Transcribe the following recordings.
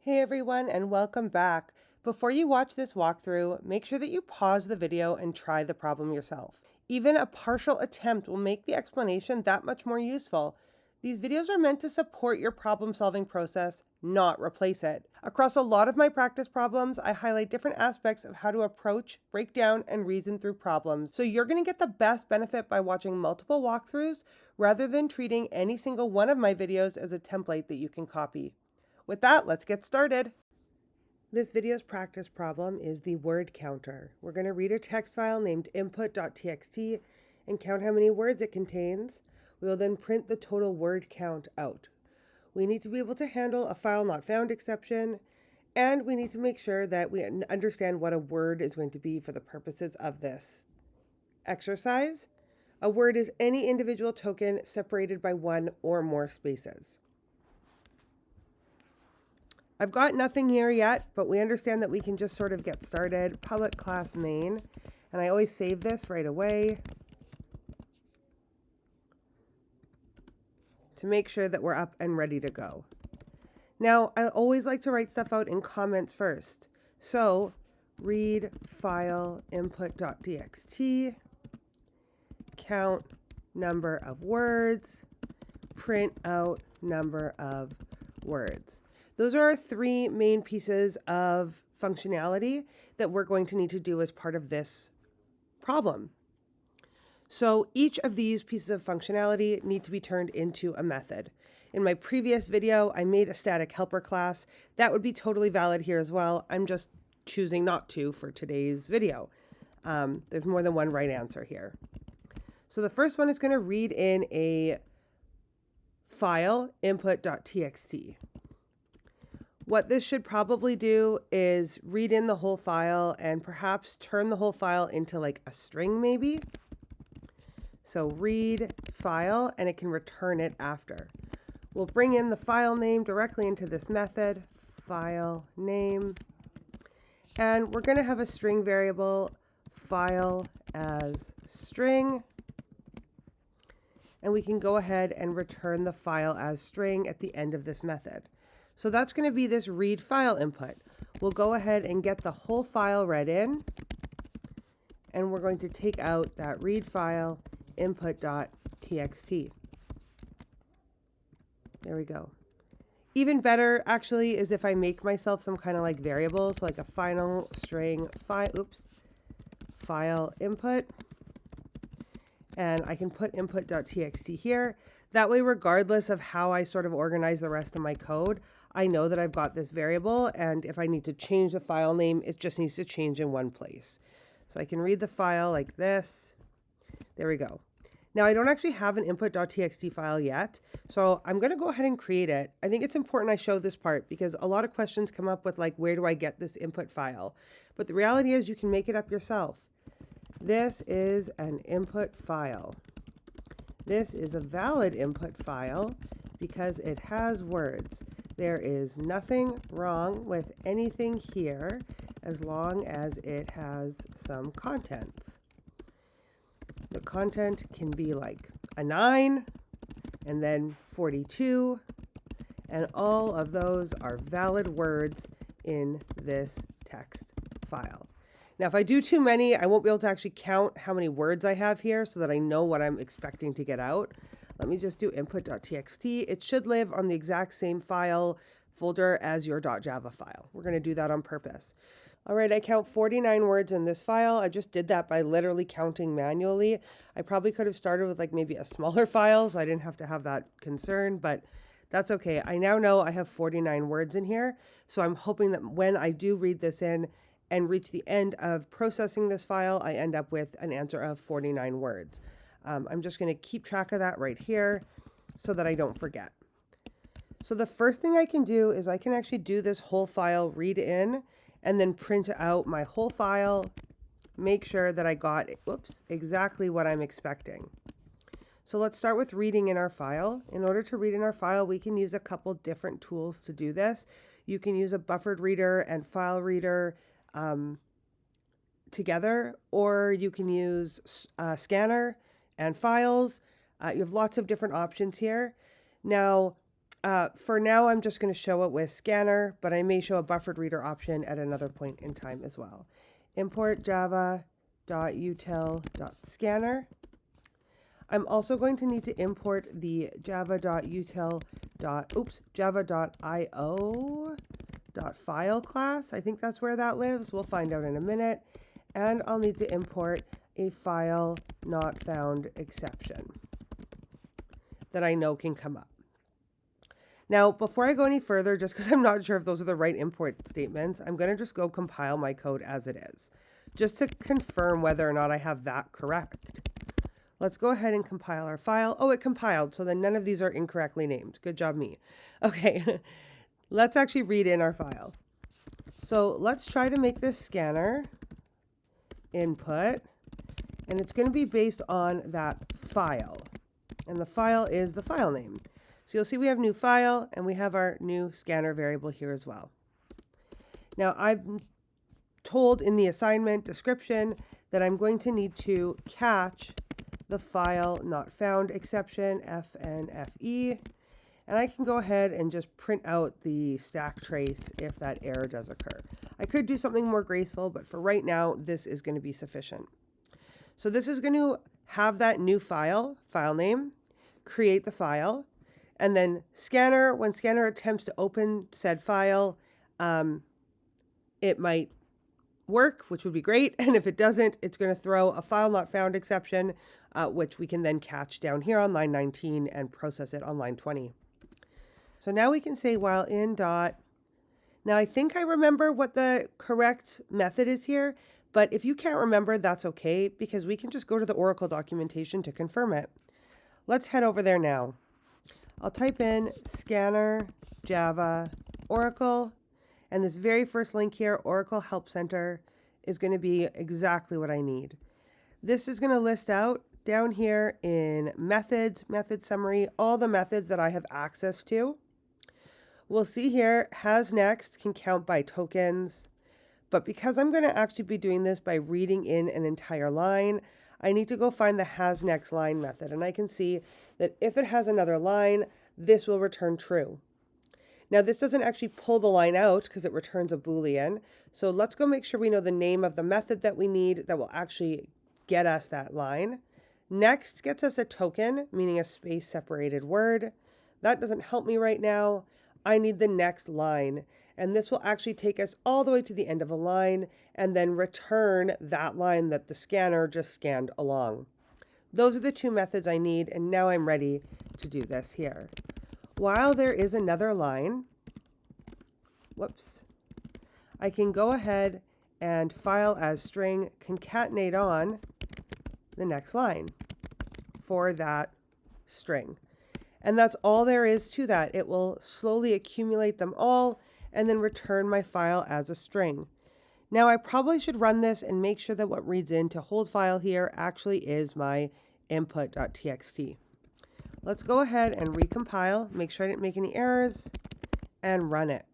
Hey everyone, and welcome back. Before you watch this walkthrough, make sure that you pause the video and try the problem yourself. Even a partial attempt will make the explanation that much more useful. These videos are meant to support your problem-solving process, not replace it. Across a lot of my practice problems, I highlight different aspects of how to approach, break down, and reason through problems. So you're going to get the best benefit by watching multiple walkthroughs rather than treating any single one of my videos as a template that you can copy. With that, let's get started. This video's practice problem is the word counter. We're going to read a text file named input.txt and count how many words it contains. We will then print the total word count out. We need to be able to handle a FileNotFoundException, and we need to make sure that we understand what a word is going to be for the purposes of this exercise. A word is any individual token separated by one or more spaces. I've got nothing here yet, but we understand that we can just sort of get started. Public class main, and I always save this right away to make sure that we're up and ready to go. Now, I always like to write stuff out in comments first. So, read file input.txt, count number of words, print out number of words. Those are our three main pieces of functionality that we're going to need to do as part of this problem. So each of these pieces of functionality need to be turned into a method. In my previous video, I made a static helper class. That would be totally valid here as well. I'm just choosing not to for today's video. There's more than one right answer here. So the first one is going to read in a file, input.txt. What this should probably do is read in the whole file and perhaps turn the whole file into like a string maybe. So read file, and it can return it after. We'll bring in the file name directly into this method, file name, and we're going to have a string variable, file as string, and we can go ahead and return the file as string at the end of this method. So that's going to be this read file input. We'll go ahead and get the whole file read in, and we're going to take out that read file input.txt. There we go. Even better actually is if I make myself some kind of like variable, so like a final string file input, and I can put input.txt here. That way, regardless of how I sort of organize the rest of my code, I know that I've got this variable, and if I need to change the file name, it just needs to change in one place. So I can read the file like this. There we go. Now, I don't actually have an input.txt file yet, so I'm going to go ahead and create it. I think it's important I show this part because a lot of questions come up with like, where do I get this input file? But the reality is you can make it up yourself. This is an input file. This is a valid input file because it has words. There is nothing wrong with anything here as long as it has some contents. The content can be like a 9 and then 42, and all of those are valid words in this text file. Now, if I do too many, I won't be able to actually count how many words I have here so that I know what I'm expecting to get out. Let me just do input.txt. It should live on the exact same file folder as your .java file. We're going to do that on purpose. All right, I count 49 words in this file. I just did that by literally counting manually. I probably could have started with like maybe a smaller file, so I didn't have to have that concern, but that's okay. I now know I have 49 words in here, so I'm hoping that when I do read this in and reach the end of processing this file, I end up with an answer of 49 words. I'm just going to keep track of that right here so that I don't forget. So the first thing I can do is I can actually do this whole file read in and then print out my whole file, make sure that I got, exactly what I'm expecting. So let's start with reading in our file. In order to read in our file, we can use a couple different tools to do this. You can use a buffered reader and file reader together, or you can use scanner and files. You have lots of different options here. Now, For now, I'm just going to show it with scanner, but I may show a buffered reader option at another point in time as well. Import java.util.scanner. I'm also going to need to import the java.io.file class. I think that's where that lives. We'll find out in a minute. And I'll need to import a FileNotFoundException that I know can come up. Now, before I go any further, just because I'm not sure if those are the right import statements, I'm going to just go compile my code as it is, just to confirm whether or not I have that correct. Let's go ahead and compile our file. Oh, it compiled, so then none of these are incorrectly named. Good job, me. Okay, let's actually read in our file. So let's try to make this scanner input, and it's going to be based on that file. And the file is the file name. So you'll see we have new file, and we have our new scanner variable here as well. Now, I'm told in the assignment description that I'm going to need to catch the file not found exception, FNFE, and I can go ahead and just print out the stack trace if that error does occur. I could do something more graceful, but for right now, this is going to be sufficient. So this is going to have that new file name, create the file, and then scanner, when scanner attempts to open said file, it might work, which would be great. And if it doesn't, it's going to throw a file not found exception, which we can then catch down here on line 19 and process it on line 20. So now we can say while in dot. Now I think I remember what the correct method is here, but if you can't remember, that's okay, because we can just go to the Oracle documentation to confirm it. Let's head over there now. I'll type in scanner Java Oracle, and this very first link here, Oracle Help Center, is going to be exactly what I need. This is going to list out down here in methods, method summary, all the methods that I have access to. We'll see here, has next can count by tokens, but because I'm going to actually be doing this by reading in an entire line, I need to go find the has next line method, and I can see that if it has another line, this will return true. Now this doesn't actually pull the line out because it returns a Boolean. So let's go make sure we know the name of the method that we need that will actually get us that line. Next gets us a token, meaning a space separated word. That doesn't help me right now. I need the next line. And this will actually take us all the way to the end of a line and then return that line that the scanner just scanned along. Those are the two methods I need, and now I'm ready to do this here. While there is another line, I can go ahead and file as string concatenate on the next line for that string. And that's all there is to that. It will slowly accumulate them all and then return my file as a string. Now I probably should run this and make sure that what reads into hold file here actually is my input.txt. Let's go ahead and recompile, make sure I didn't make any errors, and run it.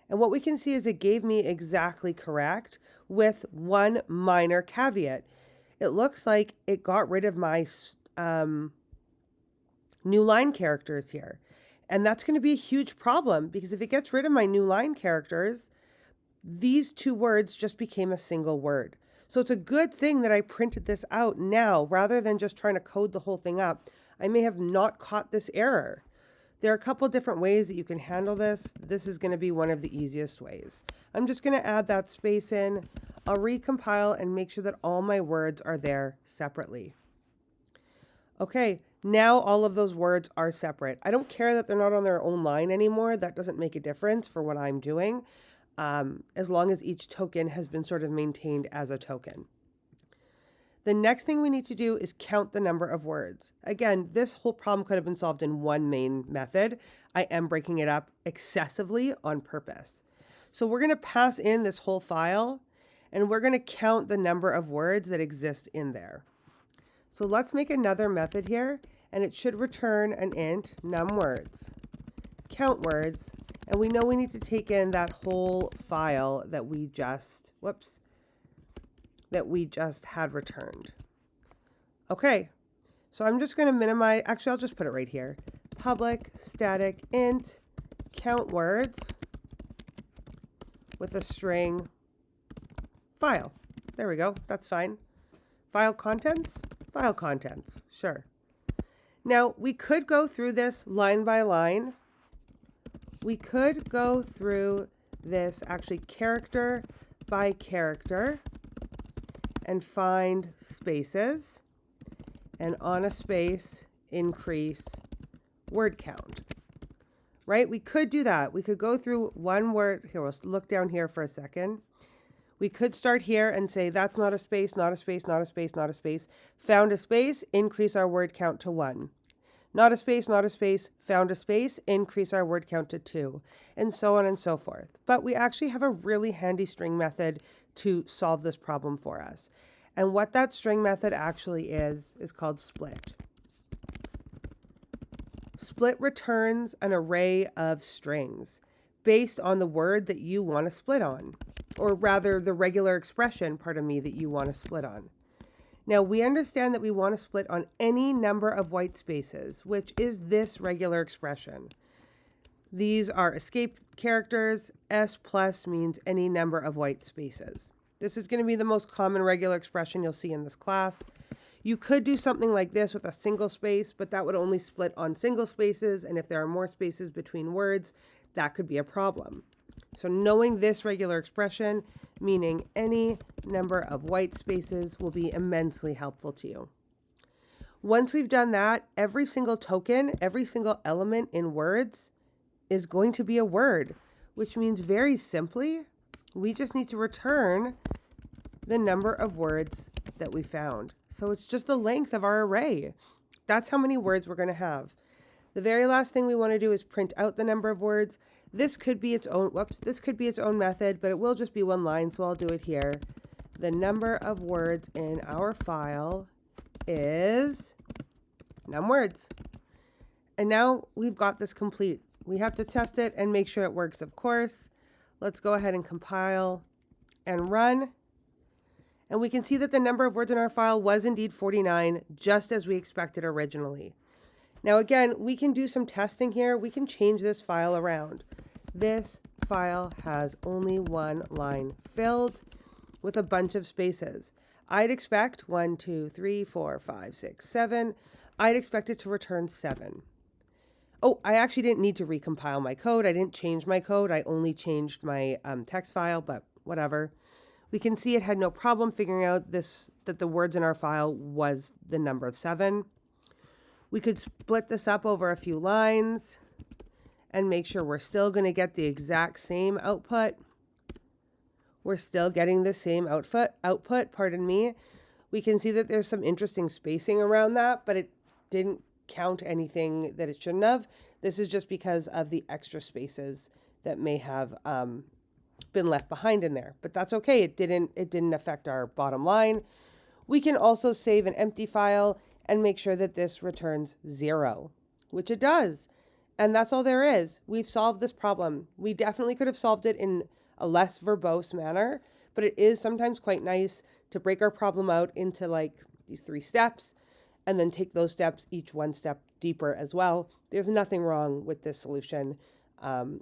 And what we can see is it gave me exactly correct with one minor caveat. It looks like it got rid of my new line characters here. And that's going to be a huge problem because if it gets rid of my new line characters, these two words just became a single word. So it's a good thing that I printed this out now rather than just trying to code the whole thing up. I may have not caught this error. There are a couple different ways that you can handle this. This is going to be one of the easiest ways. I'm just going to add that space in. I'll recompile and make sure that all my words are there separately. Okay, now all of those words are separate. I don't care that they're not on their own line anymore. That doesn't make a difference for what I'm doing, as long as each token has been sort of maintained as a token. The next thing we need to do is count the number of words. Again, this whole problem could have been solved in one main method. I am breaking it up excessively on purpose. So we're going to pass in this whole file, and we're going to count the number of words that exist in there. So let's make another method here, and it should return an int numWords, count words, and we know we need to take in that whole file that we just, had returned. Okay, so I'm just going to minimize, actually I'll just put it right here. public static int count words with a string file. There we go. That's fine. File contents? File contents. Sure. Now, we could go through this line by line. We could go through this actually character by character and find spaces, and on a space increase word count. Right? We could do that. We could go through one word. Here, we'll look down here for a second. We could start here and say that's not a space, not a space, not a space, not a space. Found a space, increase our word count to 1. Not a space, not a space, found a space, increase our word count to 2, and so on and so forth. But we actually have a really handy string method to solve this problem for us. And what that string method actually is called split. Split returns an array of strings based on the word that you want to split on, or rather the regular expression, pardon me, that you want to split on. Now, we understand that we want to split on any number of white spaces, which is this regular expression. These are escape characters. S plus means any number of white spaces. This is going to be the most common regular expression you'll see in this class. You could do something like this with a single space, but that would only split on single spaces, and if there are more spaces between words, that could be a problem. So knowing this regular expression, meaning any number of white spaces, will be immensely helpful to you. Once we've done that, every single token, every single element in words is going to be a word, which means very simply, we just need to return the number of words that we found. So it's just the length of our array. That's how many words we're going to have. The very last thing we want to do is print out the number of words. This could be its own, this could be its own method, but it will just be one line, so I'll do it here. The number of words in our file is num words. And now we've got this complete. We have to test it and make sure it works, of course. Let's go ahead and compile and run. And we can see that the number of words in our file was indeed 49, just as we expected originally. Now again, we can do some testing here. We can change this file around. This file has only one line filled with a bunch of spaces. I'd expect 1, 2, 3, 4, 5, 6, 7. I'd expect it to return 7. Oh, I actually didn't need to recompile my code. I didn't change my code. I only changed my text file, but whatever. We can see it had no problem figuring out that the words in our file was the number of 7. We could split this up over a few lines and make sure we're still going to get the exact same output. We're still getting the same output, pardon me. We can see that there's some interesting spacing around that, but it didn't count anything that it shouldn't have. This is just because of the extra spaces that may have been left behind in there, but that's okay. It didn't affect our bottom line. We can also save an empty file and make sure that this returns 0, which it does. And that's all there is. We've solved this problem. We definitely could have solved it in a less verbose manner, but it is sometimes quite nice to break our problem out into like these 3 steps and then take those steps each one step deeper as well. There's nothing wrong with this solution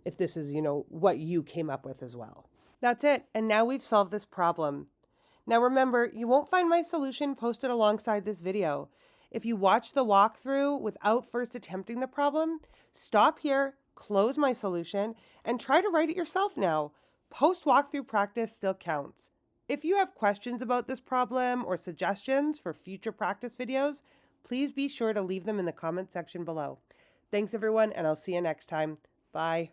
if this is, what you came up with as well. That's it. And now we've solved this problem. Now remember, you won't find my solution posted alongside this video. If you watch the walkthrough without first attempting the problem, stop here, close my solution, and try to write it yourself now. Post-walkthrough practice still counts. If you have questions about this problem or suggestions for future practice videos, please be sure to leave them in the comment section below. Thanks everyone, and I'll see you next time. Bye.